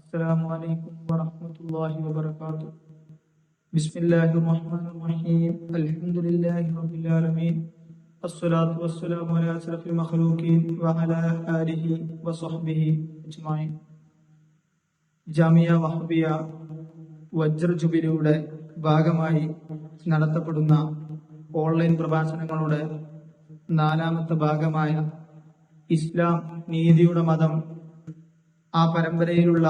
السلام عليكم ورحمة الله وبركاته. بسم الله الرحمن الرحيم. الحمد لله رب العالمين. الصلاة والسلام على أشرف المخلوقين وعلى آله وصحبه أجمعين. ജാമിയ വഹബിയ വജ്ർ ജുബിലിയുടെ ഭാഗമായി നടത്തപ്പെടുന്ന ഓൺലൈൻ പ്രഭാഷണങ്ങളുടെ 4ാമത്തെ ഭാഗമായ ഇസ്ലാം നീതിയുടെ മതം, ആ പരമ്പരയിലുള്ള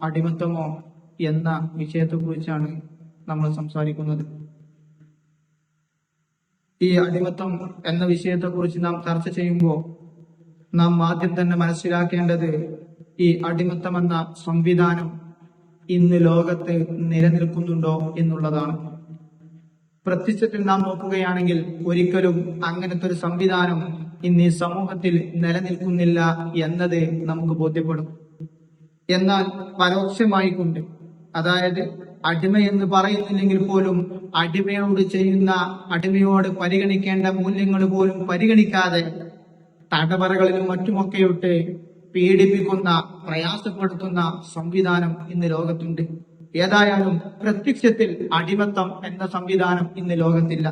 അടിമത്തമോ എന്ന വിഷയത്തെക്കുറിച്ചാണ് നമ്മൾ സംസാരിക്കുന്നത്. ഈ അടിമത്തം എന്ന വിഷയത്തെക്കുറിച്ച് നാം ചർച്ച ചെയ്യുമ്പോൾ നാം ആദ്യം തന്നെ മനസ്സിലാക്കേണ്ടത് ഈ അടിമത്തം എന്ന സംവിധാനം ഇന്ന് ലോകത്ത് നിലനിൽക്കുന്നുണ്ടോ എന്നുള്ളതാണ്. പ്രത്യക്ഷത്തിൽ നാം നോക്കുകയാണെങ്കിൽ ഒരിക്കലും അങ്ങനത്തെ ഒരു സംവിധാനം ഇന്ന് ഈ സമൂഹത്തിൽ നിലനിൽക്കുന്നില്ല എന്നത് നമുക്ക് ബോധ്യപ്പെടും. എന്നാൽ പരോക്ഷമായിക്കൊണ്ട്, അതായത് അടിമ എന്ന് പറയുന്നില്ലെങ്കിൽ പോലും അടിമയോട് പരിഗണിക്കേണ്ട മൂല്യങ്ങൾ പോലും പരിഗണിക്കാതെ തടവറകളിലും മറ്റുമൊക്കെയിട്ട് പീഡിപ്പിക്കുന്ന, പ്രയാസപ്പെടുത്തുന്ന സംവിധാനം ഇന്ന് ലോകത്തുണ്ട്. ഏതായാലും പ്രത്യക്ഷത്തിൽ അടിമത്തം എന്ന സംവിധാനം ഇന്ന് ലോകത്തില്ല.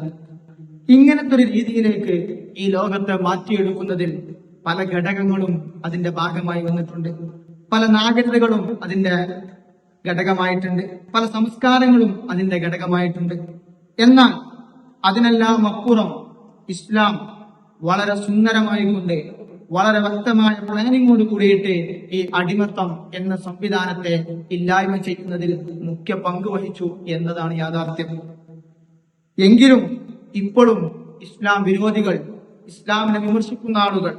ഇങ്ങനത്തെ ഒരു രീതിയിലേക്ക് ഈ ലോകത്തെ മാറ്റിയെടുക്കുന്നതിൽ പല ഘടകങ്ങളും അതിന്റെ ഭാഗമായി വന്നിട്ടുണ്ട്. പല നാഗരികതകളും അതിന്റെ ഘടകമായിട്ടുണ്ട്, പല സംസ്കാരങ്ങളും അതിന്റെ ഘടകമായിട്ടുണ്ട്. എന്നാൽ അതിനെല്ലാം അപ്പുറം ഇസ്ലാം വളരെ സുന്ദരമായിക്കൊണ്ട്, വളരെ വ്യക്തമായ പ്ലാനിങ്ങോട് കൂടിയിട്ട് ഈ അടിമത്തം എന്ന സംവിധാനത്തെ ഇല്ലായ്മ ചെയ്യുന്നതിൽ മുഖ്യ പങ്ക് വഹിച്ചു എന്നതാണ് യാഥാർത്ഥ്യം. എങ്കിലും ഇപ്പോഴും ഇസ്ലാം വിരോധികൾ, ഇസ്ലാമിനെ വിമർശിക്കുന്ന ആളുകൾ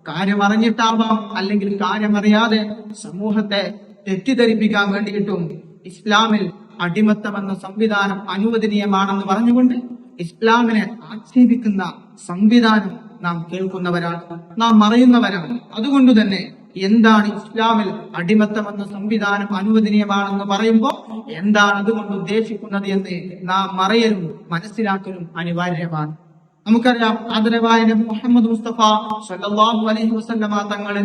കാര്യമറിഞ്ഞിട്ടാവാം അല്ലെങ്കിൽ കാര്യമറിയാതെ സമൂഹത്തെ തെറ്റിദ്ധരിപ്പിക്കാൻ വേണ്ടിയിട്ടും ഇസ്ലാമിൽ അടിമത്തം എന്ന സംവിധാനം അനുവദനീയമാണെന്ന് പറഞ്ഞുകൊണ്ട് ഇസ്ലാമിനെ ആക്ഷേപിക്കുന്ന സംവിധാനം നാം കേൾക്കുന്നവരാണ്, നാം അറിയുന്നവരാണ്. അതുകൊണ്ട് തന്നെ എന്താണ് ഇസ്ലാമിൽ അടിമത്തം എന്ന സംവിധാനം അനുവദനീയമാണെന്ന് പറയുമ്പോൾ എന്താണ് അതുകൊണ്ട് ഉദ്ദേശിക്കുന്നത് എന്ന് നാം അറിയലും മനസ്സിലാക്കലും അനിവാര്യമാണ്. നമുക്കറിയാം, ആദരവായ നബി മുഹമ്മദ് മുസ്തഫ സല്ലല്ലാഹു അലൈഹി വസല്ലമ തങ്ങൾ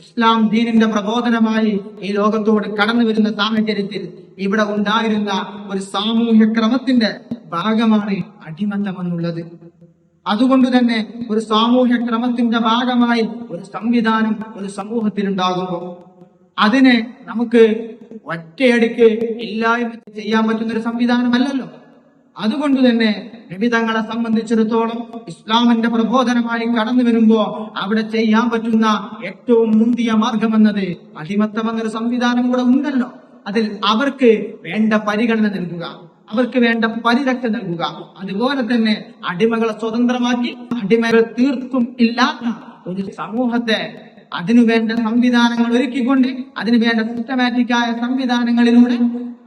ഇസ്ലാം ദീനിന്റെ പ്രബോധനമായി ഈ ലോകത്തോട് കടന്നു വരുന്ന സാഹചര്യത്തിൽ ഇവിടെ ഉണ്ടായിരുന്ന ഒരു സാമൂഹ്യ ക്രമത്തിന്റെ ഭാഗമാണ് അടിമത്തം എന്നുള്ളത്. അതുകൊണ്ട് തന്നെ ഒരു സാമൂഹ്യ ക്രമത്തിന്റെ ഭാഗമായി ഒരു സംവിധാനം ഒരു സമൂഹത്തിൽ ഉണ്ടാകുമ്പോൾ അതിനെ നമുക്ക് ഒറ്റയടിക്ക് ഇല്ലായ്മ ചെയ്യാൻ പറ്റുന്ന ഒരു സംവിധാനമല്ലല്ലോ. അതുകൊണ്ട് തന്നെ നബി തങ്ങളെ സംബന്ധിച്ചിടത്തോളം ഇസ്ലാമിന്റെ പ്രബോധനമായി കടന്നു വരുമ്പോ അവിടെ ചെയ്യാൻ പറ്റുന്ന ഏറ്റവും മുന്തിയ മാർഗം എന്നത് അടിമത്തം എന്നൊരു സംവിധാനം കൂടെ ഉണ്ടല്ലോ. അതിൽ അവർക്ക് വേണ്ട പരിഗണന നൽകുക, അവർക്ക് വേണ്ട പരിരക്ഷ നൽകുക. അതുപോലെ തന്നെ അടിമകളെ സ്വതന്ത്രമാക്കി അടിമകൾ തീർത്തും ഇല്ലാത്ത ഒരു സമൂഹത്തെ അതിനുവേണ്ട സംവിധാനങ്ങൾ ഒരുക്കിക്കൊണ്ട്, അതിനുവേണ്ട സിസ്റ്റമാറ്റിക്കായ സംവിധാനങ്ങളിലൂടെ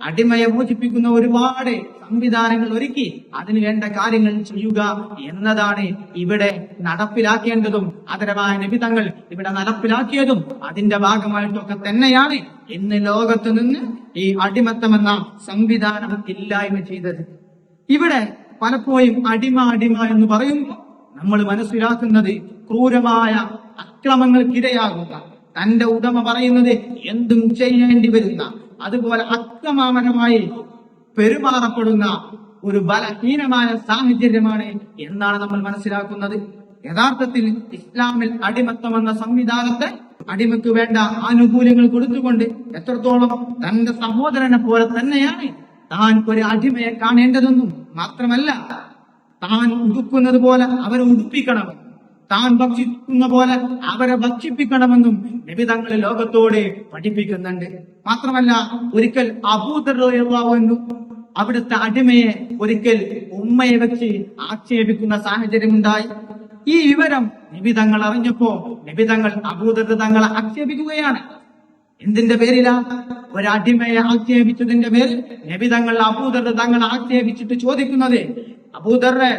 അടിമയെ മോചിപ്പിക്കുന്ന ഒരുപാട് സംവിധാനങ്ങൾ ഒരുക്കി അതിനു വേണ്ട കാര്യങ്ങൾ ചെയ്യുക എന്നതാണ് ഇവിടെ നടപ്പിലാക്കേണ്ടതും ആദരവായ നബി തങ്ങൾ ഇവിടെ നടപ്പിലാക്കിയതും. അതിന്റെ ഭാഗമായിട്ടൊക്കെ തന്നെയാണ് ഇന്ന് ലോകത്ത് നിന്ന് ഈ അടിമത്തം എന്ന സംവിധാനം ഇല്ലായ്മ ചെയ്തത്. ഇവിടെ പലപ്പോഴും അടിമ എന്ന് പറയുമ്പോൾ നമ്മൾ മനസ്സിലാക്കുന്നത് ക്രൂരമായ അക്രമങ്ങൾക്കിരയാകുക, തന്റെ ഉടമ പറയുന്നത് എന്തും ചെയ്യേണ്ടി വരുന്ന, അതുപോലെ അക്രമപരമായി പെരുമാറപ്പെടുന്ന ഒരു ബലഹീനമായ സാഹചര്യമാണ് എന്നാണ് നമ്മൾ മനസ്സിലാക്കുന്നത്. യഥാർത്ഥത്തിൽ ഇസ്ലാമിൽ അടിമത്തം എന്ന സംവിധാനത്തെ അടിമയ്ക്ക് വേണ്ട ആനുകൂല്യങ്ങൾ കൊടുത്തുകൊണ്ട് എത്രത്തോളം തന്റെ സഹോദരനെ പോലെ തന്നെയാണ് താൻ ഒരു അടിമയെ കാണേണ്ടതെന്നും, മാത്രമല്ല താൻ ഉടുക്കുന്നത് പോലെ അവരെ ഉടുപ്പിക്കണമെന്നും, താൻ ഭക്ഷിക്കുന്ന പോലെ അവരെ ഭക്ഷിപ്പിക്കണമെന്നും നബി തങ്ങൾ ലോകത്തോട് പഠിപ്പിക്കുന്നുണ്ട്. മാത്രമല്ല ഒരിക്കൽ അബൂദർ റളിയല്ലാഹു അൻഹു അവിടുത്തെ അടിമയെ ഒരിക്കൽ ഉമ്മയെ വെച്ച് ആക്ഷേപിക്കുന്ന സാഹചര്യമുണ്ടായി. ഈ വിവരം നബി തങ്ങൾ അറിഞ്ഞപ്പോ നബി തങ്ങൾ അബൂദർ തങ്ങളെ ആക്ഷേപിക്കുകയാണ്. എന്തിന്റെ പേരിലാ? ഒരടിമയെ ആക്ഷേപിച്ചതിന്റെ പേരിൽ നബി തങ്ങൾ അബൂദർ തങ്ങളെ ആക്ഷേപിച്ചിട്ട് ചോദിക്കുന്നത്, അബൂദറെ,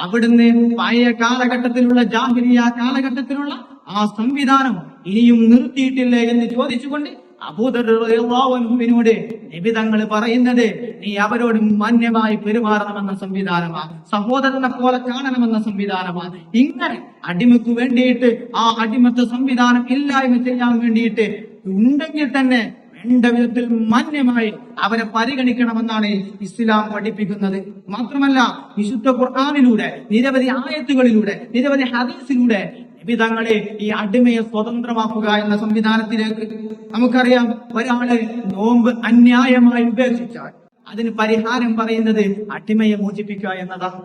അവിടുന്ന് പഴയ കാലഘട്ടത്തിലുള്ള ജാഹിലിയ കാലഘട്ടത്തിലുള്ള ആ സംവിധാനം ഇനിയും നിർത്തിയിട്ടില്ലേ എന്ന് ചോദിച്ചുകൊണ്ട് അബൂദർ റളിയല്ലാഹു അൻഹുവിനോട് നബി തങ്ങൾ പറയുന്നത്, നീ അവരോട് മാന്യമായി പെരുമാറണമെന്ന സംവിധാനമാണ്, സഹോദരനെ പോലെ കാണണമെന്ന സംവിധാനമാണ്. ഇങ്ങനെ അടിമക്ക് വേണ്ടിയിട്ട് ആ അടിമത്ത സംവിധാനം ഇല്ലായ്മ ചെയ്യാൻ വേണ്ടിയിട്ട് ഉണ്ടെങ്കിൽ തന്നെ രണ്ട് വിധത്തിൽ മാന്യമായി അവരെ പരിഗണിക്കണമെന്നാണ് ഇസ്ലാം പഠിപ്പിക്കുന്നത്. മാത്രമല്ല വിശുദ്ധ ഖുർആനിലൂടെ നിരവധി ആയത്തുകളിലൂടെ നിരവധി ഹദീസിലൂടെ നബി തങ്ങളെ ഈ അടിമയെ സ്വതന്ത്രമാക്കുക എന്ന സംവിധാനത്തിലേക്ക്, നമുക്കറിയാം ഒരാള് നോമ്പ് അന്യായമായി ഉപേക്ഷിച്ചാൽ അതിന് പരിഹാരം പറയുന്നത് അടിമയെ മോചിപ്പിക്കുക എന്നതാണ്.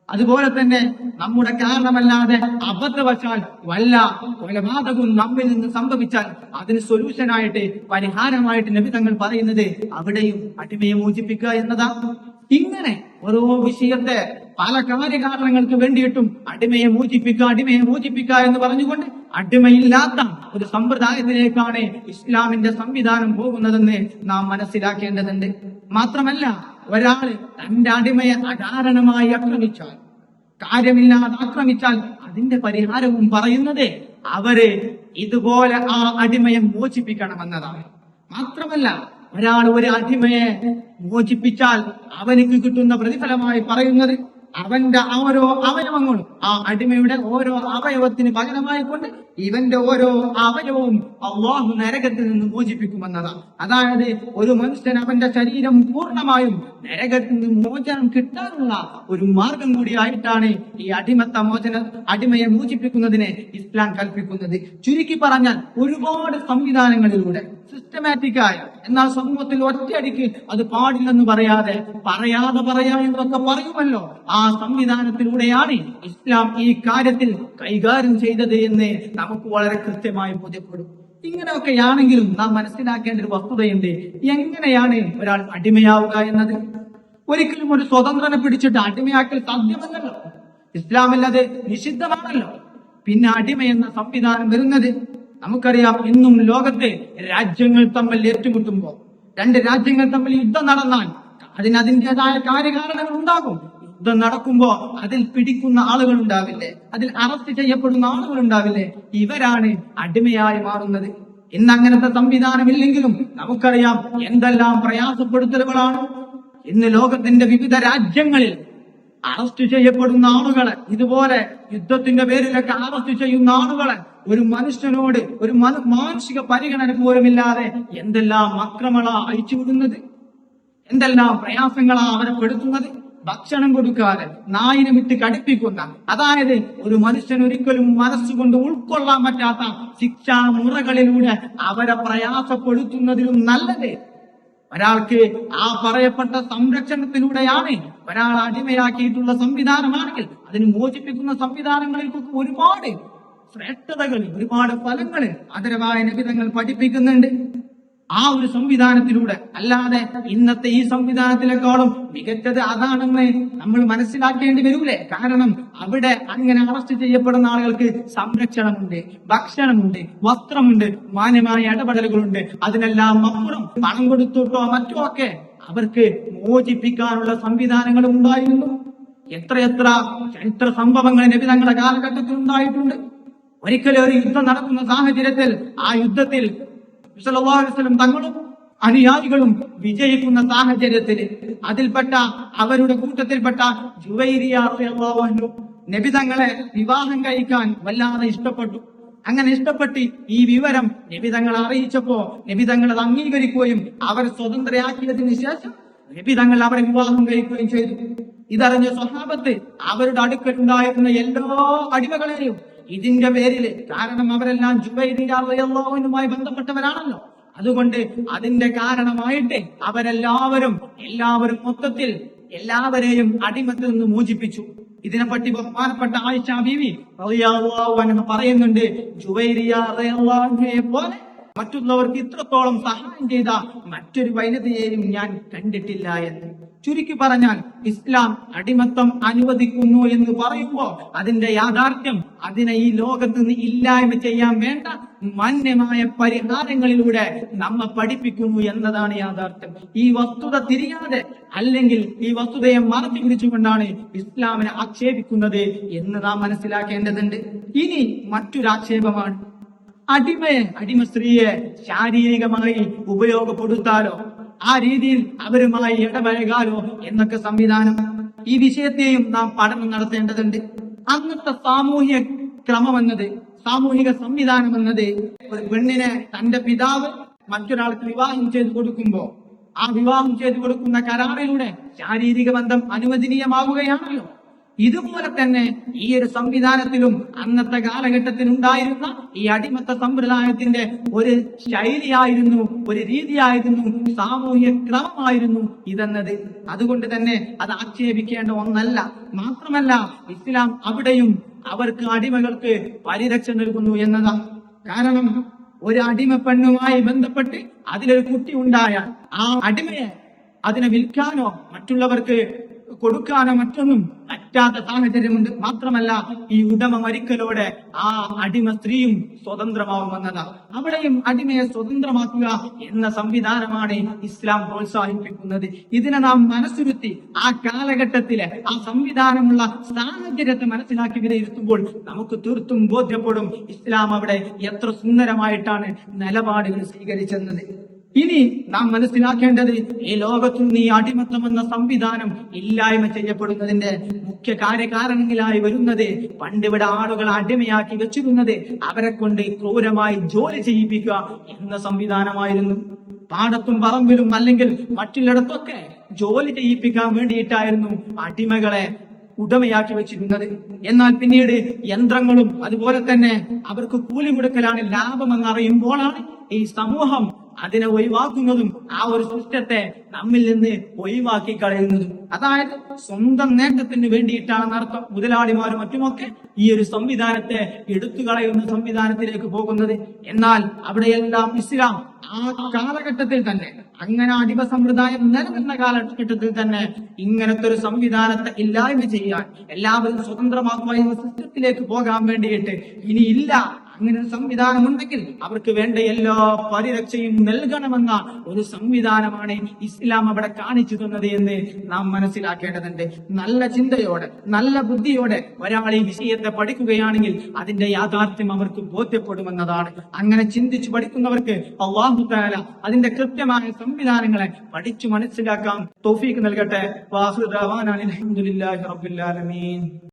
അതുപോലെ തന്നെ നമ്മുടെ കാരണമല്ലാതെ അബദ്ധവശാൽ വല്ല കൊലപാതകവും നമ്മിൽ നിന്ന് സംഭവിച്ചാൽ അതിന് സൊല്യൂഷനായിട്ട് പരിഹാരമായിട്ട് നബി തങ്ങൾ പറയുന്നത് അവിടെയും അടിമയെ മോചിപ്പിക്കുക എന്നതാ. ഇങ്ങനെ ഓരോ വിഷയത്തെ പല കാര്യകാരണങ്ങൾക്ക് വേണ്ടിയിട്ടും അടിമയെ മോചിപ്പിക്കുക എന്ന് പറഞ്ഞുകൊണ്ട് അടിമയില്ലാത്ത ഒരു സമ്പ്രദായത്തിലേക്കാണ് ഇസ്ലാമിന്റെ സംവിധാനം പോകുന്നതെന്ന് നാം മനസ്സിലാക്കേണ്ടതുണ്ട്. മാത്രമല്ല ഒരാള് തന്റെ അടിമയെ അകാരണമായി ആക്രമിച്ചാൽ, കാര്യമില്ലാതെ ആക്രമിച്ചാൽ അതിന്റെ പരിഹാരവും പറയുന്നത് അവര് ഇതുപോലെ ആ അടിമയെ മോചിപ്പിക്കണമെന്നതാണ്. മാത്രമല്ല ഒരാൾ ഒരു അടിമയെ മോചിപ്പിച്ചാൽ അവനിക്ക് കിട്ടുന്ന പ്രതിഫലമായി പറയുന്നത് അവന്റെ ഓരോ അവയവങ്ങളും ആ അടിമയുടെ ഓരോ അവയവത്തിന് പകരമായി കൊണ്ട് ഇവന്റെ ഓരോ അവയവവും അള്ളാഹു നരകത്തിൽ നിന്ന് മോചിപ്പിക്കുമെന്നതാണ്. അതായത് ഒരു മനുഷ്യൻ അവന്റെ ശരീരം പൂർണ്ണമായും നരകത്തിൽ നിന്ന് മോചനം കിട്ടാനുള്ള ഒരു മാർഗം കൂടിയായിട്ടാണ് ഈ അടിമയെ മോചിപ്പിക്കുന്നതിനെ ഇസ്ലാം കൽപ്പിക്കുന്നത്. ചുരുക്കി പറഞ്ഞാൽ ഒരുപാട് സംവിധാനങ്ങളിലൂടെ സിസ്റ്റമാറ്റിക്കായ, എന്നാൽ സമൂഹത്തിൽ ഒറ്റയടിക്ക് അത് പാടില്ലെന്ന് പറയാതെ പറയാമെന്നൊക്കെ പറയുമല്ലോ, ആ സംവിധാനത്തിലൂടെയാണ് ഇസ്ലാം ഈ കാര്യത്തിൽ കൈകാര്യം ചെയ്തത് എന്ന് നമുക്ക് വളരെ കൃത്യമായി ബോധ്യപ്പെടും. ഇങ്ങനെയൊക്കെയാണെങ്കിലും നാം മനസ്സിലാക്കേണ്ട ഒരു വസ്തുതയുണ്ട്. എങ്ങനെയാണ് ഒരാൾ അടിമയാവുക എന്നത്? ഒരിക്കലും ഒരു സ്വതന്ത്രനെ പിടിച്ചിട്ട് അടിമയാക്കൽ സാധ്യമല്ലല്ലോ. ഇസ്ലാമിൽ അത് നിഷിദ്ധമാണല്ലോ. പിന്നെ അടിമ എന്ന സംവിധാനം വരുന്നത് നമുക്കറിയാം. ഇന്നും ലോകത്തെ രാജ്യങ്ങൾ തമ്മിൽ ഏറ്റുമുട്ടുമ്പോൾ, രണ്ട് രാജ്യങ്ങൾ തമ്മിൽ യുദ്ധം നടന്നാൽ അതിൻ്റെതായ കാര്യകാരണങ്ങൾ ഉണ്ടാകും. യുദ്ധം നടക്കുമ്പോ അതിൽ പിടിക്കുന്ന ആളുകൾ ഉണ്ടാവില്ലേ, അതിൽ അറസ്റ്റ് ചെയ്യപ്പെടുന്ന ആളുകൾ ഉണ്ടാവില്ലേ, ഇവരാണ് അടിമയായി മാറുന്നത്. ഇന്ന് അങ്ങനത്തെ സംവിധാനമില്ലെങ്കിലും നമുക്കറിയാം എന്തെല്ലാം പ്രയാസപ്പെടുത്തലുകളാണ് ഇന്ന് ലോകത്തിന്റെ വിവിധ രാജ്യങ്ങളിൽ അറസ്റ്റ് ചെയ്യപ്പെടുന്ന ആളുകളെ, ഇതുപോലെ യുദ്ധത്തിന്റെ പേരിലൊക്കെ അറസ്റ്റ് ചെയ്യുന്ന ആളുകളെ ഒരു മനുഷ്യനോട് ഒരു മാനുഷിക പരിഗണന പോലുമില്ലാതെ എന്തെല്ലാം അക്രമങ്ങളാ അയച്ചുവിടുന്നത്, എന്തെല്ലാം പ്രയാസങ്ങളാ അവരെ പെടുത്തുന്നത്. ഭക്ഷണം കൊടുക്കാതെ നായിനെ വിട്ട് കടിപ്പിക്കുന്ന, അതായത് ഒരു മനുഷ്യൻ ഒരിക്കലും മനസ്സുകൊണ്ട് ഉൾക്കൊള്ളാൻ പറ്റാത്ത ശിക്ഷാ മുറകളിലൂടെ അവരെ പ്രയാസപ്പെടുത്തുന്നതിലും നല്ലത് ഒരാൾക്ക് ആ പറയപ്പെട്ട സംരക്ഷണത്തിലൂടെയാണ് ഒരാൾ അടിമയാക്കിയിട്ടുള്ള സംവിധാനമാണെങ്കിൽ അതിന് മോചിപ്പിക്കുന്ന സംവിധാനങ്ങളിൽ ഒരുപാട് ശ്രേഷ്ഠതകൾ, ഒരുപാട് ഫലങ്ങൾ ആദരവായ നബി തങ്ങൾ പഠിപ്പിക്കുന്നുണ്ട്. ആ ഒരു സംവിധാനത്തിലൂടെ, അല്ലാതെ ഇന്നത്തെ ഈ സംവിധാനത്തിലേക്കാളും മികച്ചത് അതാണെന്ന് നമ്മൾ മനസ്സിലാക്കേണ്ടി വരൂലേ? കാരണം അവിടെ അങ്ങനെ അറസ്റ്റ് ചെയ്യപ്പെടുന്ന ആളുകൾക്ക് സംരക്ഷണമുണ്ട്, ഭക്ഷണമുണ്ട്, വസ്ത്രമുണ്ട്, മാന്യമായ ഇടപെടലുകളുണ്ട്. അതിനെല്ലാം അപ്പുറം പണം കൊടുത്തിട്ടോ മറ്റോ ഒക്കെ അവർക്ക് മോചിപ്പിക്കാനുള്ള സംവിധാനങ്ങളും ഉണ്ടായിരുന്നു. എത്രയെത്ര ചരിത്ര സംഭവങ്ങൾ നബി തങ്ങളുടെ കാലഘട്ടത്തിൽ ഉണ്ടായിട്ടുണ്ട്. ഒരിക്കലും ഒരു യുദ്ധം നടക്കുന്ന സാഹചര്യത്തിൽ ആ യുദ്ധത്തിൽ സല്ലല്ലാഹു അലൈഹി വസല്ലം തങ്ങളും അനുയായികളും വിജയിക്കുന്ന സാഹചര്യത്തിൽ അതിൽപ്പെട്ട അവരുടെ കൂട്ടത്തിൽപ്പെട്ട ജുവൈരിയ റളിയല്ലാഹു അൻഹു നബി തങ്ങളെ വിവാഹം കഴിക്കാൻ വല്ലാതെ ഇഷ്ടപ്പെട്ടു. അങ്ങനെ ഇഷ്ടപ്പെട്ട് ഈ വിവരം നബി തങ്ങളെ അറിയിച്ചപ്പോ നബി തങ്ങൾ അത് അംഗീകരിക്കുകയും അവരെ സ്വതന്ത്രയാക്കിയതിനു ശേഷം നബി തങ്ങൾ അവരെ വിവാഹം കഴിക്കുകയും ചെയ്തു. ഇതറിഞ്ഞ സ്വഹാബത്ത് അവരുടെ അടുക്കലുണ്ടായിരുന്ന എല്ലാ അടിമകളെയും ഇതിന്റെ പേരില്, കാരണം അവരെല്ലാം ജുബൈരിയ റളിയല്ലാഹു അൻഹുമായി ബന്ധപ്പെട്ടവരാണല്ലോ, അതുകൊണ്ട് അതിന്റെ കാരണമായിട്ട് അവരെല്ലാവരും മൊത്തത്തിൽ എല്ലാവരെയും അടിമത്തിൽ നിന്ന് മോചിപ്പിച്ചു. ഇതിനെപ്പറ്റി ബഹുമാനപ്പെട്ട ആയിഷ ബീവി റളിയല്ലാഹു അൻഹ പറയുന്നുണ്ട്, ജുബൈരിയ റളിയല്ലാഹു അൻഹയെ പോലെ മറ്റുള്ളവർക്ക് ഇത്രത്തോളം സഹായം ചെയ്ത മറ്റൊരു വനിതയെയും ഞാൻ കണ്ടിട്ടില്ല എന്ന്. ചുരുക്കി പറഞ്ഞാൽ ഇസ്ലാം അടിമത്തം അനുവദിക്കുന്നു എന്ന് പറയുമ്പോൾ അതിന്റെ യാഥാർത്ഥ്യം അതിനെ ഈ ലോകത്ത് നിന്ന് ഇല്ലായ്മ ചെയ്യാൻ വേണ്ട മാന്യമായ പരിഹാരങ്ങളിലൂടെ നമ്മെ പഠിപ്പിക്കുന്നു എന്നതാണ് യാഥാർത്ഥ്യം. ഈ വസ്തുത തിരിയാതെ, അല്ലെങ്കിൽ ഈ വസ്തുതയെ മറച്ചു പിടിച്ചുകൊണ്ടാണ് ഇസ്ലാമിനെ ആക്ഷേപിക്കുന്നത് എന്ന് നാം മനസ്സിലാക്കേണ്ടതുണ്ട്. ഇനി മറ്റൊരാക്ഷേപമാണ് അടിമ സ്ത്രീയെ ശാരീരികമായി ഉപയോഗപ്പെടുത്താലോ, ആ രീതിയിൽ അവരുമായി ഇടപഴകാലോ എന്നൊക്കെ സംവിധാനം. ഈ വിഷയത്തെയും നാം പഠനം നടത്തേണ്ടതുണ്ട്. അന്നത്തെ സാമൂഹിക സംവിധാനം എന്നത് ഒരു പെണ്ണിനെ തന്റെ പിതാവ് മറ്റൊരാൾക്ക് വിവാഹം ചെയ്തു കൊടുക്കുമ്പോ ആ വിവാഹം ചെയ്തു കൊടുക്കുന്ന കരാറിലൂടെ ശാരീരിക ബന്ധം അനുവദനീയമാവുകയാണല്ലോ. ഇതുപോലെ തന്നെ ഈ ഒരു സംവിധാനത്തിലും അന്നത്തെ കാലഘട്ടത്തിൽ ഉണ്ടായിരുന്ന ഈ അടിമത്ത സമ്പ്രദായത്തിന്റെ ഒരു ശൈലിയായിരുന്നു, ഒരു രീതിയായിരുന്നു, സാമൂഹ്യ ക്രമമായിരുന്നു ഇതെന്നത്. അതുകൊണ്ട് തന്നെ അത് ആക്ഷേപിക്കേണ്ട ഒന്നല്ല. മാത്രമല്ല, ഇസ്ലാം അവിടെയും അവർക്ക് അടിമകൾക്ക് പരിരക്ഷ നൽകുന്നു എന്നതാണ്. കാരണം ഒരു അടിമ പെണ്ണുമായി ബന്ധപ്പെട്ട് അതിലൊരു കുട്ടി ഉണ്ടായാൽ ആ അടിമയെ അതിനെ വിൽക്കാനോ മറ്റുള്ളവർക്ക് കൊടുക്കാനോ മറ്റൊന്നും പറ്റാത്ത സാഹചര്യമുണ്ട്. മാത്രമല്ല, ഈ ഉടമ മരിക്കലോടെ ആ അടിമ സ്ത്രീയും സ്വതന്ത്രമാവുമെന്നതാണ്. അവിടെയും അടിമയെ സ്വതന്ത്രമാക്കുക എന്ന സംവിധാനമാണ് ഇസ്ലാം പ്രോത്സാഹിപ്പിക്കുന്നത്. ഇതിനെ നാം മനസ്സിരുത്തി ആ കാലഘട്ടത്തിലെ ആ സംവിധാനമുള്ള സാഹചര്യത്തെ മനസ്സിലാക്കി വിലയിരുത്തുമ്പോൾ നമുക്ക് തീർത്തും ബോധ്യപ്പെടും ഇസ്ലാം അവിടെ എത്ര സുന്ദരമായിട്ടാണ് നിലപാടുകൾ സ്വീകരിച്ചെന്നത്. ഇനി നാം മനസ്സിലാക്കേണ്ടത്, ഈ ലോകത്തു നിന്ന് ഈ അടിമത്തം എന്ന സംവിധാനം ഇല്ലായ്മ ചെയ്യപ്പെടുന്നതിന്റെ മുഖ്യ കാര്യകാരണങ്ങളായി വരുന്നത് പണ്ടിവിടെ ആളുകൾ അടിമയാക്കി വെച്ചിരുന്നത് അവരെ കൊണ്ട് ക്രൂരമായി ജോലി ചെയ്യിപ്പിക്കുക എന്ന സംവിധാനമായിരുന്നു. പാടത്തും പറമ്പിലും അല്ലെങ്കിൽ മറ്റുള്ളിടത്തൊക്കെ ജോലി ചെയ്യിപ്പിക്കാൻ വേണ്ടിയിട്ടായിരുന്നു അടിമകളെ ഉടമയാക്കി വെച്ചിരുന്നത്. എന്നാൽ പിന്നീട് യന്ത്രങ്ങളും അതുപോലെ തന്നെ അവർക്ക് കൂലി കൊടുക്കലാണ് ലാഭമെന്നറിയുമ്പോഴാണ് ഈ സമൂഹം അതിനെ ഒഴിവാക്കുന്നതും ആ ഒരു സിസ്റ്റത്തെ നമ്മിൽ നിന്ന് ഒഴിവാക്കി കളയുന്നതും. അതായത് സ്വന്തം നേട്ടത്തിന് വേണ്ടിയിട്ടാണെന്ന് അർത്ഥം. മുതലാളിമാരും മറ്റുമൊക്കെ ഈ ഒരു സംവിധാനത്തെ എടുത്തു കളയുന്ന സംവിധാനത്തിലേക്ക് പോകുന്നത്. എന്നാൽ അവിടെയെല്ലാം ഇസ്ലാം ആ കാലഘട്ടത്തിൽ തന്നെ, അങ്ങനെ അടിമ സമ്പ്രദായം നിലനിന്ന കാലഘട്ടത്തിൽ തന്നെ ഇങ്ങനത്തെ ഒരു സംവിധാനത്തെ ഇല്ലായ്മ ചെയ്യാൻ, എല്ലാവരും സ്വതന്ത്രമാക്കുക എന്ന സിസ്റ്റത്തിലേക്ക് പോകാൻ വേണ്ടിയിട്ട് ഇനിയില്ല, അങ്ങനെ ഒരു സംവിധാനം ഉണ്ടെങ്കിൽ അവർക്ക് വേണ്ട എല്ലാ പരിരക്ഷയും നൽകണമെന്ന ഒരു സംവിധാനമാണ് ഇസ്ലാം അവിടെ കാണിച്ചു തന്നത് എന്ന് നാം മനസ്സിലാക്കേണ്ടതുണ്ട്. നല്ല ചിന്തയോടെ, നല്ല ബുദ്ധിയോടെ ഒരാൾ ഈ വിഷയത്തെ പഠിക്കുകയാണെങ്കിൽ അതിന്റെ യാഥാർത്ഥ്യം അവർക്ക് ബോധ്യപ്പെടുമെന്നതാണ്. അങ്ങനെ ചിന്തിച്ചു പഠിക്കുന്നവർക്ക് അല്ലാഹു തആല അതിന്റെ കൃത്യമായ സംവിധാനങ്ങളെ പഠിച്ചു മനസ്സിലാക്കാൻ തൗഫീഖ് നൽകട്ടെ. വാഹിറു ദഅവാനാ അൽഹംദുലില്ലാഹി റബ്ബിൽ ആലമീൻ.